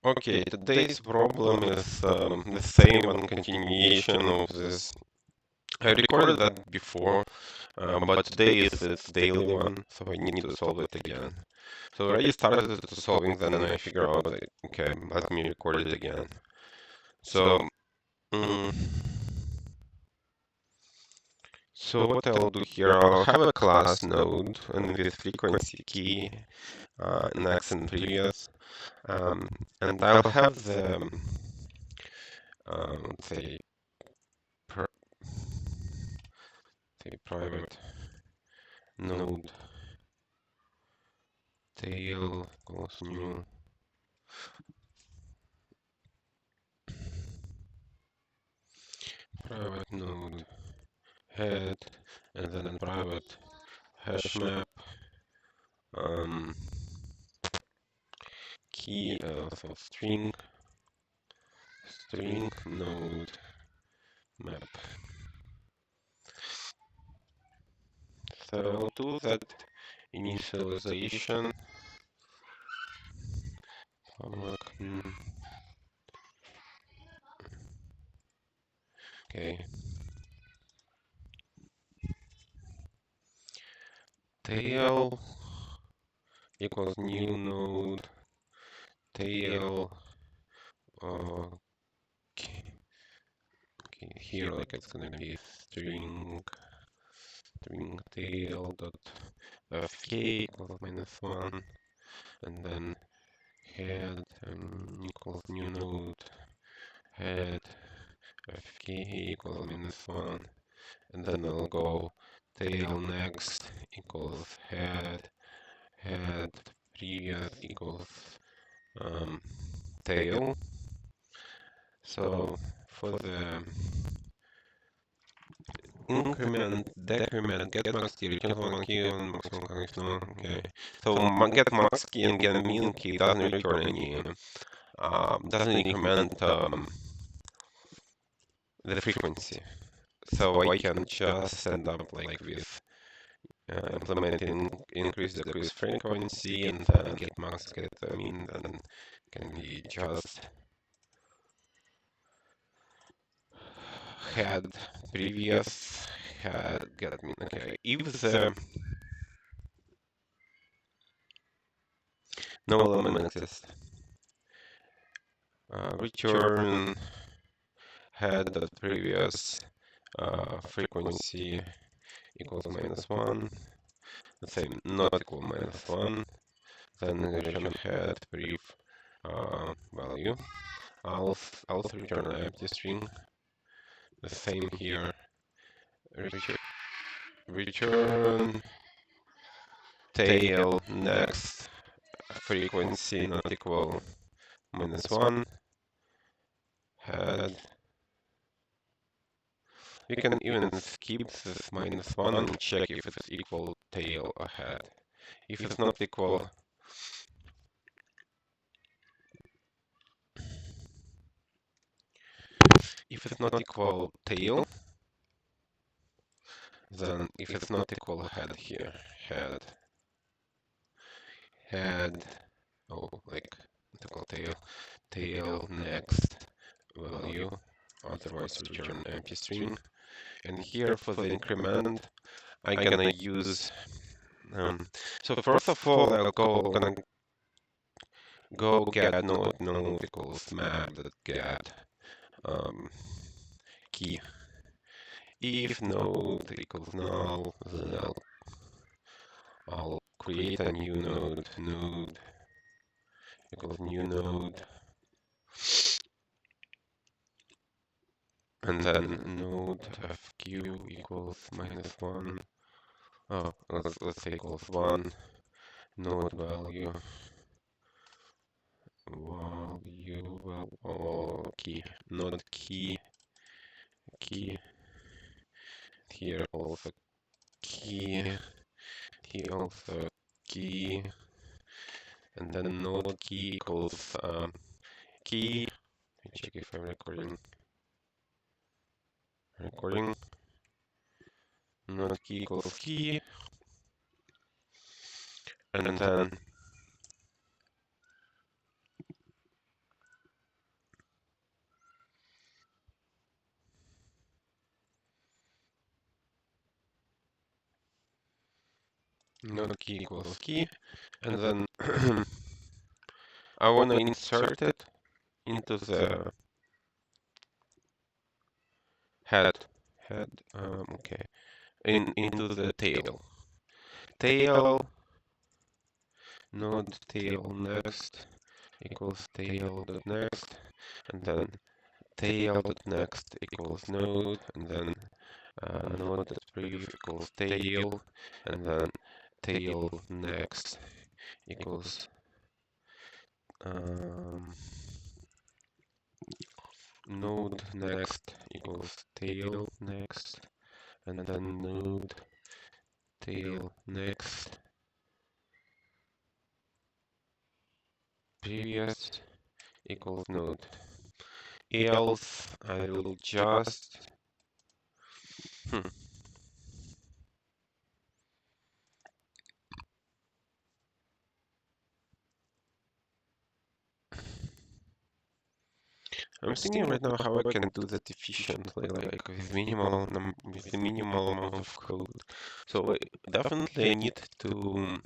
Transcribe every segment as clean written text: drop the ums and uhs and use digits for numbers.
Okay, today's problem is the same one continuation of this. I recorded that before, but today is its daily one, so I need to solve it again. So I already started to solving, then I figure out that, okay, let me record it again. So, mm, so what I'll do here, I'll have a class node and with frequency key, next and previous, and I'll have the, let's say, per, say private node tail equals new private node head, and then private hash map um, key so string node map. So I'll do that initialization public okay, tail equals new node tail okay, here like it's gonna be string tail dot fk equals -1, and then head equals new node head fk equals -1, and then I'll go tail next equals head previous equals tail. So for the increment, decrement, get max key, return one key on maximum connection. Okay. So get max key and get min key doesn't return any, doesn't increment the frequency. So I can just end up like with implementing increase decrease frequency and then get max get min, then can be just had previous had get min. Okay, if the no element exists, return had the previous frequency equals -1, the same not equal -1, then return had brief value. I'll return an empty string. The same here. Return tail next frequency not equal -1 head. We can even skip this -1 and check if it's equal tail ahead. If it's not equal, tail, then if it's not equal head here, head, oh, like equal tail next value, otherwise return empty string. And here for the increment, I'm gonna use, so first of all, gonna go get node equals map that get key. If node equals null, then I'll create a new node equals new node, and then node fq equals -1. Oh, let's say equals 1. Node value key, node key here also key, here also key, and then node key equals key. Let me check if I'm recording. Node key equals key, and then node key equals key, and then I want to insert it into the head, okay, into the tail node tail next equals tail dot next, and then tail dot next equals node, and then node dot brief equals tail, and then tail next equals um, node next equals tail next, and then node tail next previous equals node. Else I will just I'm thinking right now how I can do that efficiently, like with the minimal amount of code. So definitely I need to.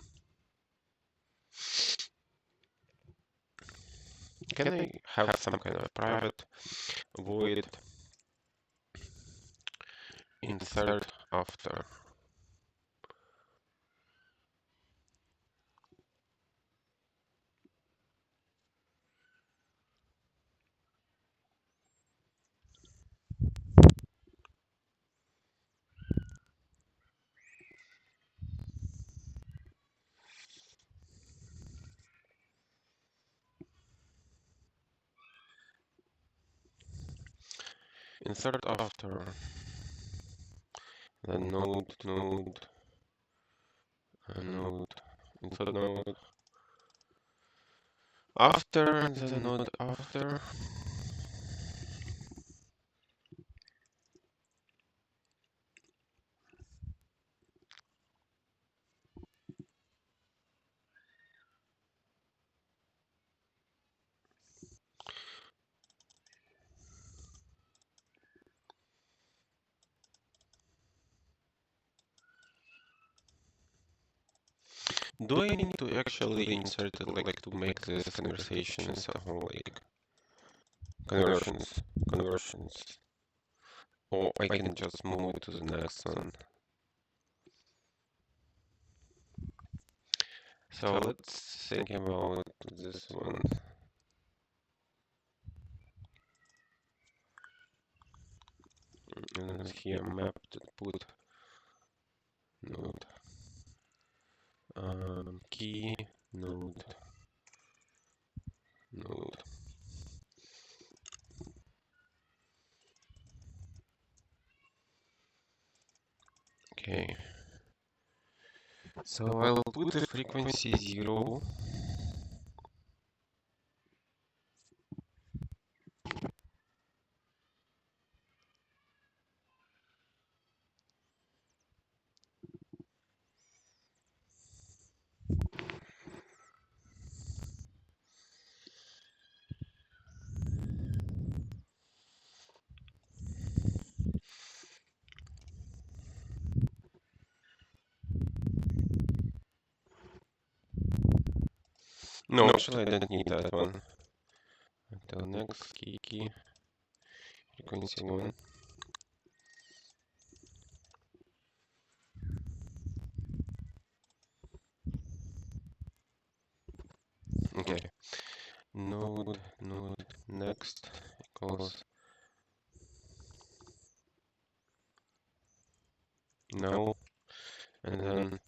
Can I have some kind of private void insert after? Insert after the node, insert node after the node after. Do I need to actually insert it like to make this conversation somehow like conversions, or I can just move it to the next one? So let's think about this one. And then here map to put node key node. Okay. So I'll put the frequency 0. No, actually I don't need that one. Until next key frequency 1. Okay. Node next equals now, and then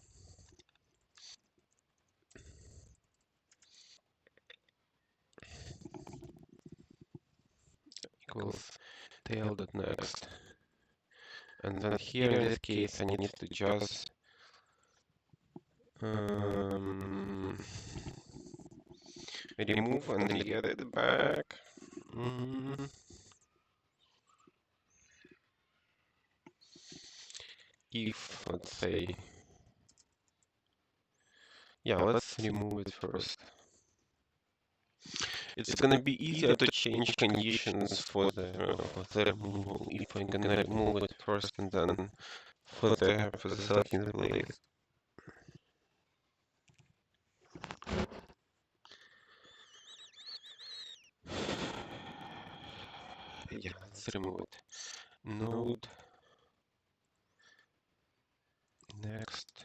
equals tail dot next. And then here in this case I need to just remove and then get it back. If, let's say, yeah, let's remove it first. It's gonna be easier to change conditions for the removal if I'm gonna remove it first and then for the selecting the place. Yeah, let's remove it. Node, next,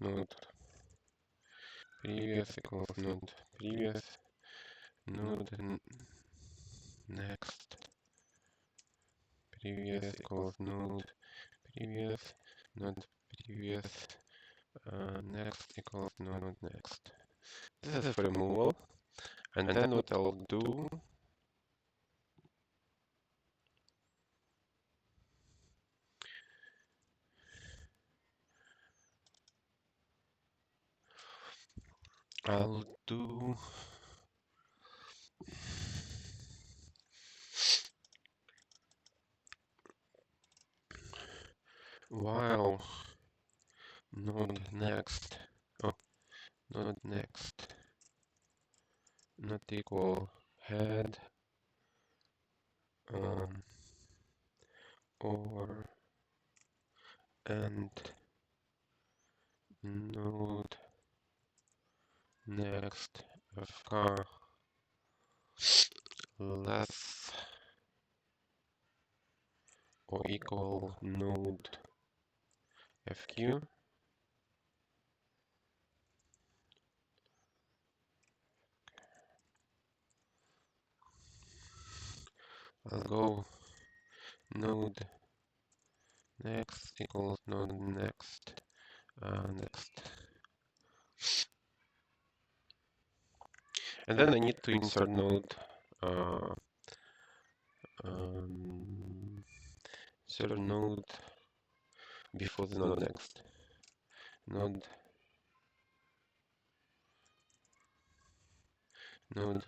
node, previous equals node, previous, node, next, previous equals node, previous, node, previous, next equals node, next. This is for removal. And then what I'll do, I'll do while node next, oh, node next, not equal head, or and node next fk less or equal node fq. I'll go node next equals node next, next. And then I need to insert node, insert node before the node next. Node,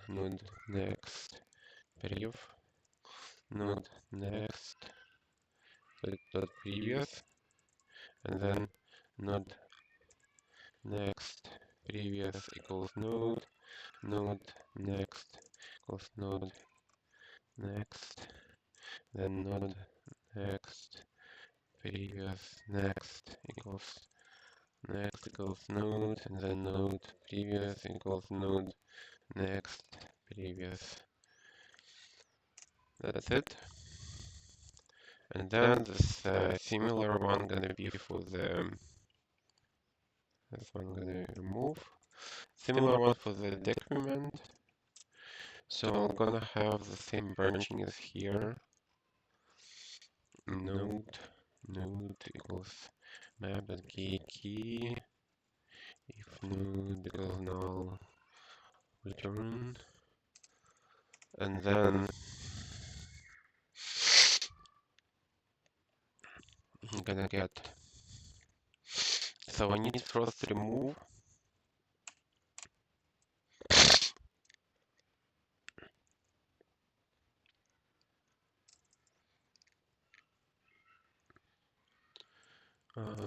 node next, prev, node next, dot previous, and then node next previous equals node, node next equals node next, then node next previous next equals node, and then node previous equals node next previous. That's it. And then this similar one gonna be for the this one gonna remove. Similar one for the decrement. So I'm gonna have the same branching as here. Node equals map.getKey. If node equals null, return. And then I'm gonna get. So I need first to remove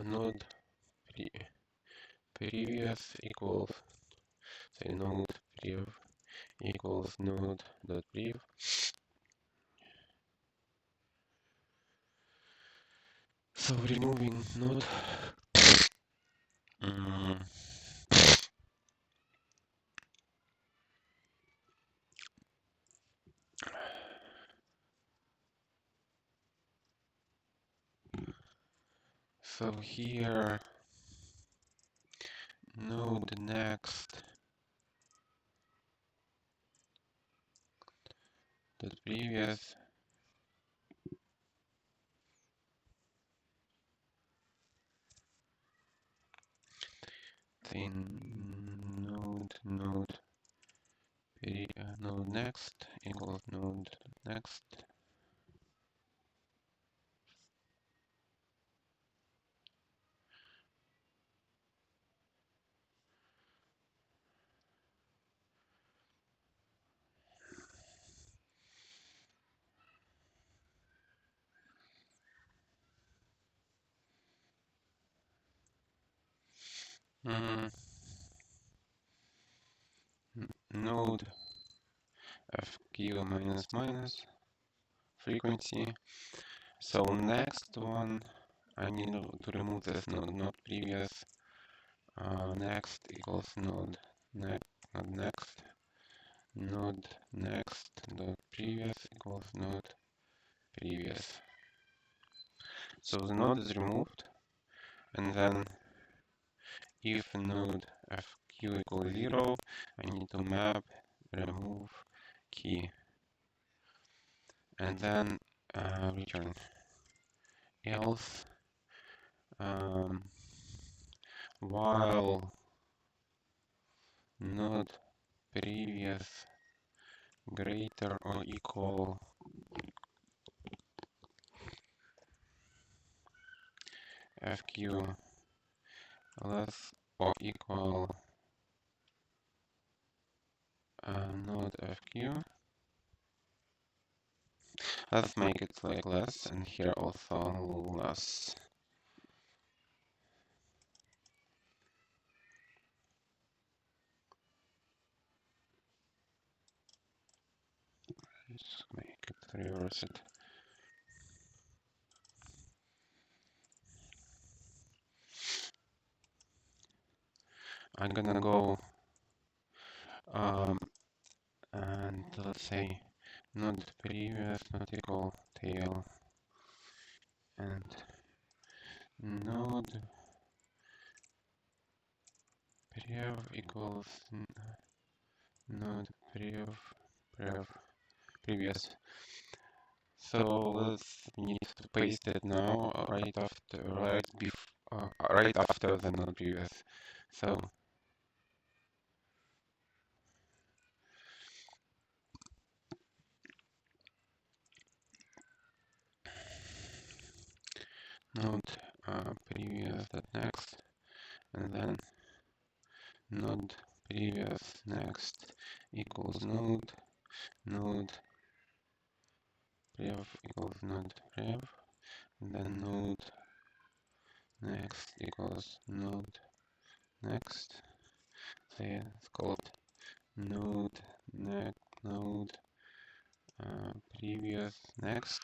node previous equals, say node prev equals node dot prev. So removing node. So here node next dot previous then node next equals node next. Mm, node fq minus minus frequency. So next one, I need to remove this node, not previous. Next equals node next node next dot previous equals node previous. So the node is removed, and then if node fq equals 0, I need to map remove key, and then return else while node previous greater or equal fq less or equal node fq. Let's make it like less, and here also less. Let's make it reverse it. I'm gonna go and let's say node previous not equal tail, and node prev equals node previous. So we need to paste it now right after the node previous. So node previous dot next, and then node previous next equals node prev equals node prev, and then node next equals node next. So yeah, it's called node previous next.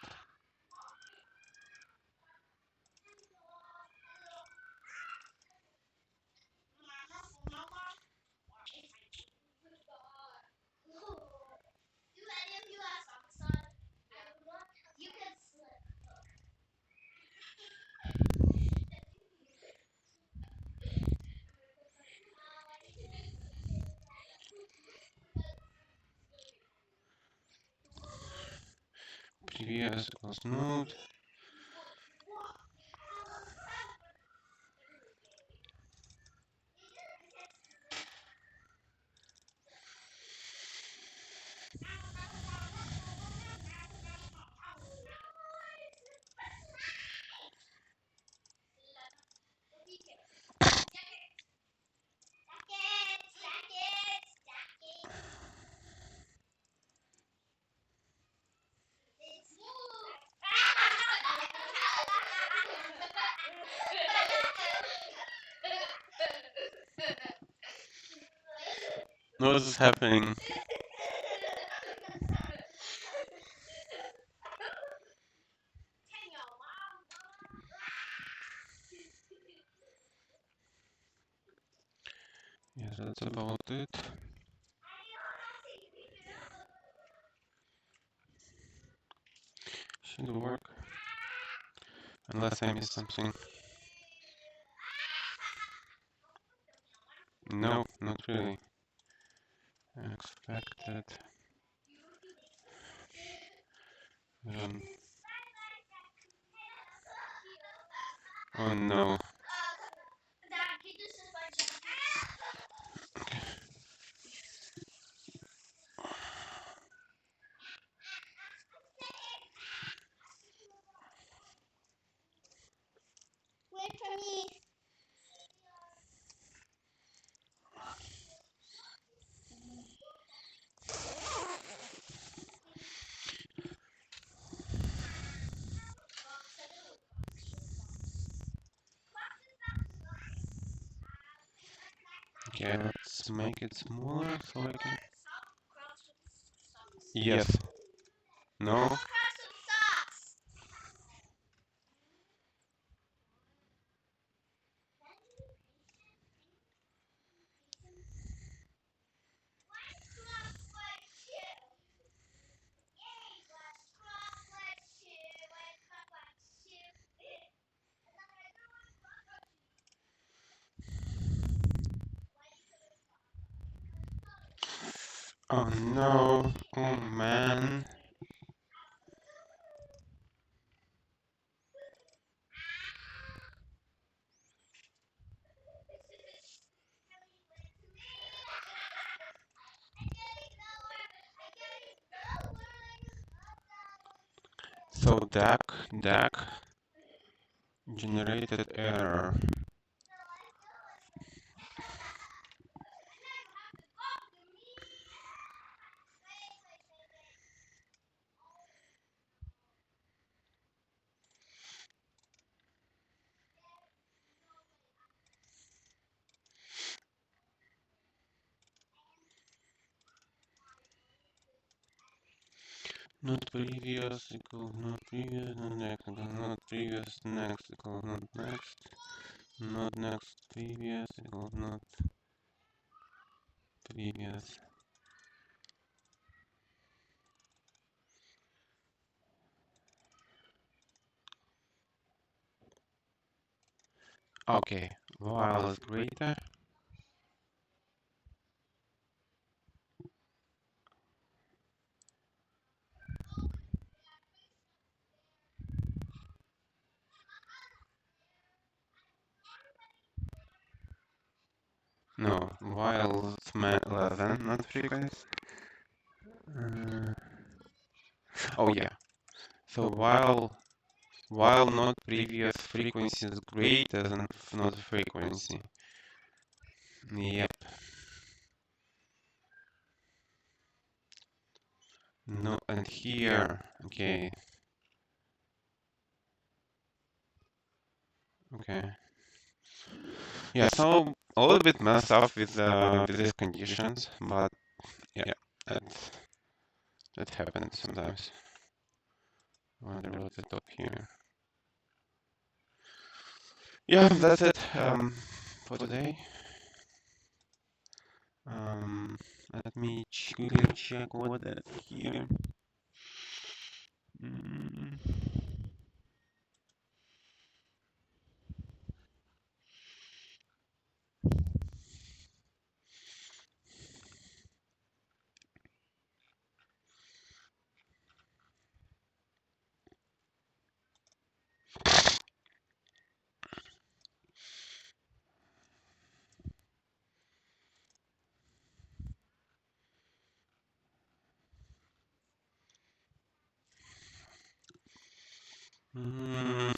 Previous equals node. What is happening? Yes, that's about it. Should work. Unless I missed something. No, not really. Expected. Oh no. Wait for me. Okay, let's make it smaller so I can. Yes. No. Oh no. Oh man. So DAC generated error. Not previous equals not previous, not next equals not previous, next equals not next, not next previous equals not previous. Okay, while is greater. No, while less than, not frequency. Uh, oh yeah. So while not previous frequency is greater than not frequency. Yep. No, and here, okay. Okay. Yeah, so a little bit messed up with these conditions, but yeah, that that happens sometimes. Wonder what the top here. Yeah, that's it for today. Let me quickly check what that here. Mm. Mm,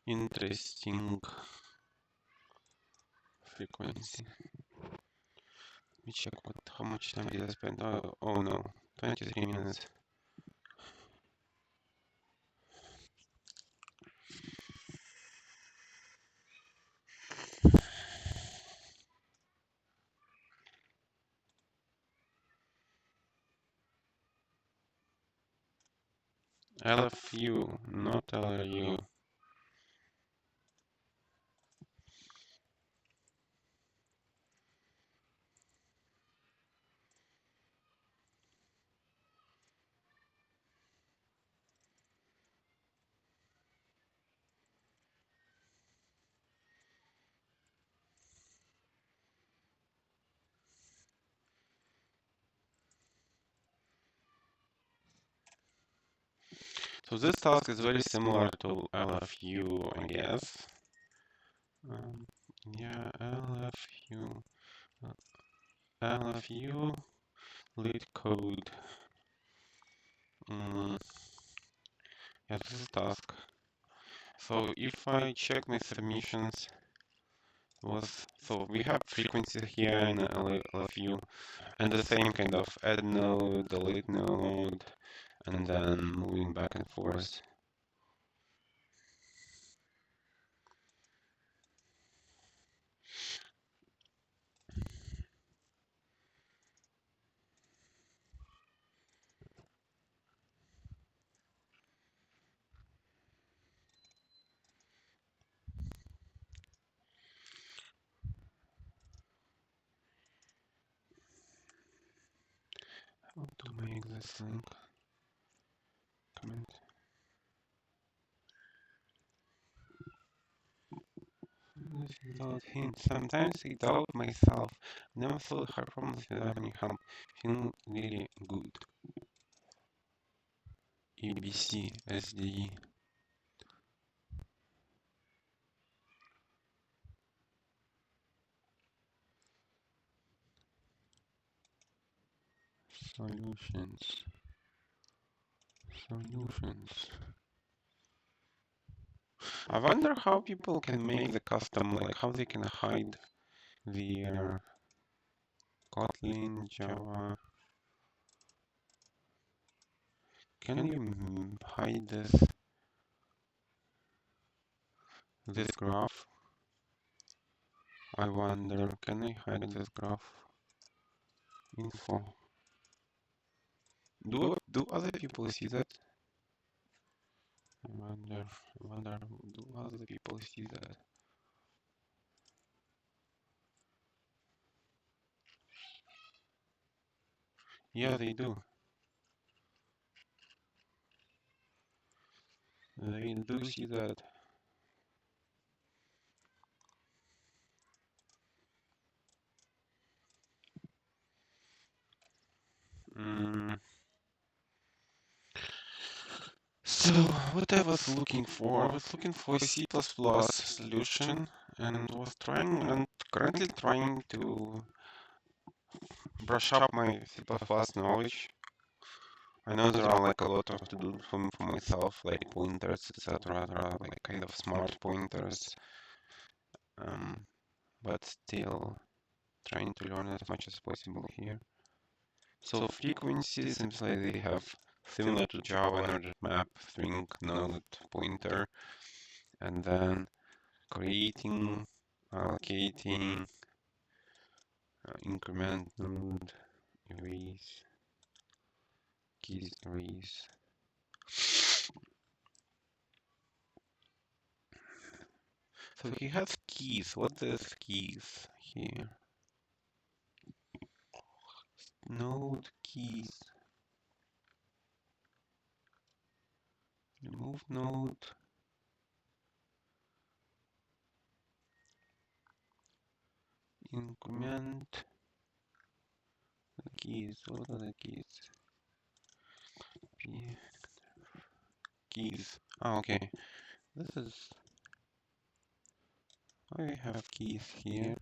interesting frequency. Let me check how much time did I spend. Oh no, 23 minutes. LFU, not LRU. So this task is very similar to LFU, I guess. Yeah, LFU, Leetcode. Yeah, this is task. So if I check my submissions, so we have frequency here in LFU, and the same kind of add node, delete node, and then moving back and forth. this link. Comment. Without hints. Sometimes I doubt myself. Never solved hard problems without any help. Feeling really good. ABC, SDE. Solutions. I wonder how people can make the custom, like how they can hide the Kotlin, Java. Can you hide this graph? I wonder, can I hide this graph? Info. Do other people see that? I wonder, do other people see that? Yeah, they do. They do see that. So, what I was looking for, I was looking for a C++ solution and was trying and currently trying to brush up my C++ knowledge. I know there are like a lot of to do for myself, like pointers, etc., like kind of smart pointers, but still trying to learn as much as possible here. So frequency seems like they have similar to Java in order map, string, node, pointer, and then creating, allocating, increment node, erase, keys erase. So he has keys. What is keys here? Node keys. Remove node. Increment the keys. What are the keys? P keys. Oh, okay. This is why we have keys here.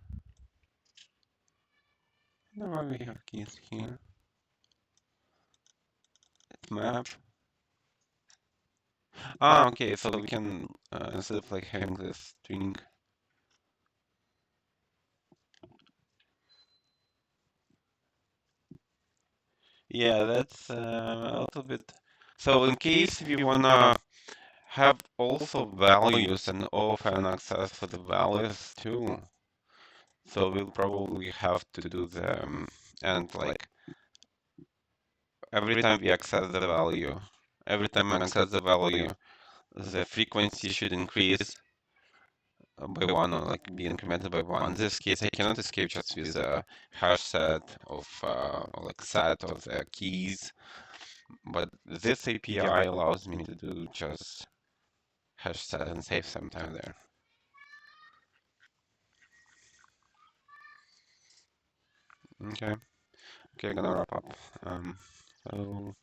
And why we have keys here. Map. Ah, okay. So we can instead of like having this string. Yeah, that's a little bit. So in case we wanna have also values and often access for the values too. So we'll probably have to do the and like every time we access the value, the frequency should increase by one or like be incremented by one. In this case, I cannot escape just with a hash set of or like set of the keys, but this API allows me to do just hash set and save some time there. Okay, I'm gonna wrap up. So